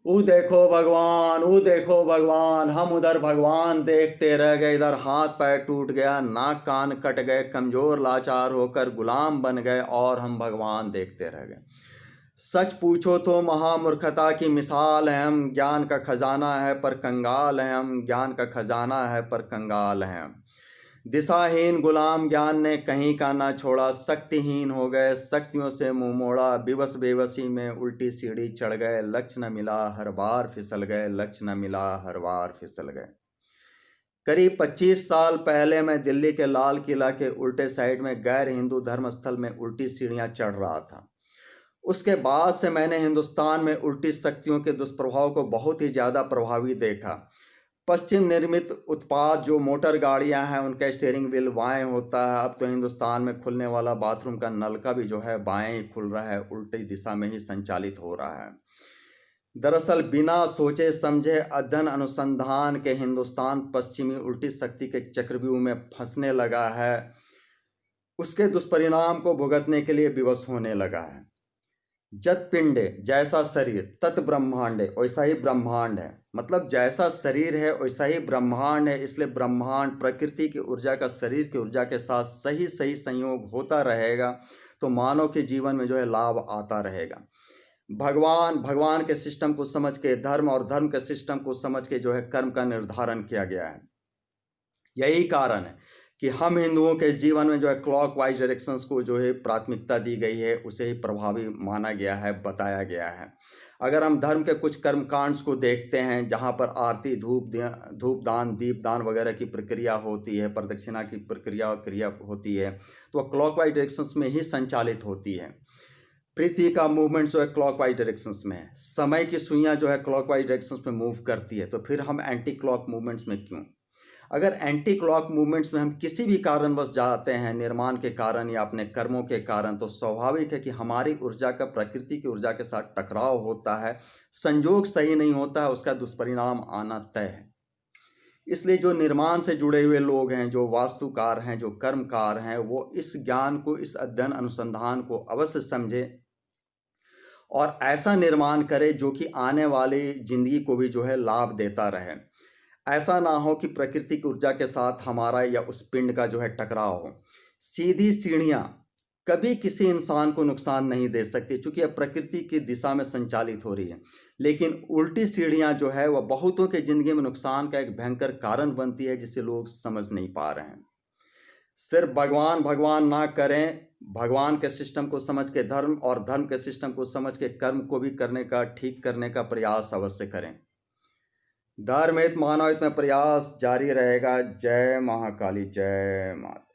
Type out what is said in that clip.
ऊ देखो भगवान, ऊ देखो भगवान, हम उधर भगवान देखते रह गए, इधर हाथ पैर टूट गया, नाक कान कट गए, कमज़ोर लाचार होकर गुलाम बन गए और हम भगवान देखते रह गए। सच पूछो तो महामूर्खता की मिसाल है हम, ज्ञान का खजाना है पर कंगाल हैं हम, ज्ञान का खजाना है पर कंगाल हैं हम। दिशाहीन गुलाम ज्ञान ने कहीं का ना छोड़ा, शक्तिहीन हो गए, शक्तियों से मुंह मोड़ा, विवश बेबसी में उल्टी सीढ़ी चढ़ गए, लक्ष्य न मिला हर बार फिसल गए, लक्ष्य न मिला हर बार फिसल गए। करीब 25 साल पहले मैं दिल्ली के लाल किला के उल्टे साइड में गैर हिंदू धर्मस्थल में उल्टी सीढ़ियां चढ़ रहा था। उसके बाद से मैंने हिंदुस्तान में उल्टी शक्तियों के दुष्प्रभाव को बहुत ही ज़्यादा प्रभावी देखा। पश्चिम निर्मित उत्पाद जो मोटर गाड़ियां हैं उनका स्टीयरिंग व्हील बाएं होता है। अब तो हिंदुस्तान में खुलने वाला बाथरूम का नलका भी जो है बाएं ही खुल रहा है, उल्टी दिशा में ही संचालित हो रहा है। दरअसल बिना सोचे समझे अध्ययन अनुसंधान के हिंदुस्तान पश्चिमी उल्टी शक्ति के चक्रव्यूह में फंसने लगा है, उसके दुष्परिणाम को भुगतने के लिए विवश होने लगा है। जत पिंडे जैसा शरीर तत् ब्रह्मांडे वैसा ही ब्रह्मांड है, मतलब जैसा शरीर है वैसा ही ब्रह्मांड है। इसलिए ब्रह्मांड प्रकृति की ऊर्जा का शरीर की ऊर्जा के साथ सही सही संयोग होता रहेगा तो मानव के जीवन में जो है लाभ आता रहेगा। भगवान के सिस्टम को समझ के, धर्म और धर्म के सिस्टम को समझ के जो है कर्म का निर्धारण किया गया है। यही कारण है कि हम हिंदुओं के जीवन में जो है क्लॉक वाइज डायरेक्शंस को जो है प्राथमिकता दी गई है, उसे ही प्रभावी माना गया है, बताया गया है। अगर हम धर्म के कुछ कर्मकांड्स को देखते हैं जहाँ पर आरती, धूप दान, दीप दान वगैरह की प्रक्रिया होती है, प्रदक्षिणा की क्रिया होती है, तो वह क्लॉक वाइज डायरेक्शंस में ही संचालित होती है। पृथ्वी का मूवमेंट जो है क्लॉक वाइज डायरेक्शंस में है, समय की सुइयाँ जो है क्लॉक वाइज डायरेक्शंस में मूव करती है, तो फिर हम एंटी क्लॉक मूवमेंट्स में क्यों? अगर एंटी क्लॉक मूवमेंट्स में हम किसी भी कारणवश जाते हैं, निर्माण के कारण या अपने कर्मों के कारण, तो स्वाभाविक है कि हमारी ऊर्जा का प्रकृति की ऊर्जा के साथ टकराव होता है, संयोग सही नहीं होता है, उसका दुष्परिणाम आना तय है। इसलिए जो निर्माण से जुड़े हुए लोग हैं, जो वास्तुकार हैं, जो कर्मकार हैं, वो इस ज्ञान को, इस अध्ययन अनुसंधान को अवश्य समझे और ऐसा निर्माण करे जो कि आने वाली जिंदगी को भी जो है लाभ देता रहे। ऐसा ना हो कि प्रकृति की ऊर्जा के साथ हमारा या उस पिंड का जो है टकराव हो। सीधी सीढ़ियाँ कभी किसी इंसान को नुकसान नहीं दे सकती, चूंकि यह प्रकृति की दिशा में संचालित हो रही है। लेकिन उल्टी सीढ़ियाँ जो है वह बहुतों के जिंदगी में नुकसान का एक भयंकर कारण बनती है, जिसे लोग समझ नहीं पा रहे हैं। सिर्फ भगवान भगवान ना करें, भगवान के सिस्टम को समझ के धर्म और धर्म के सिस्टम को समझ के कर्म को भी करने का, ठीक करने का प्रयास अवश्य करें। धर्म हित मानव हित में प्रयास जारी रहेगा। जय महाकाली, जय माता।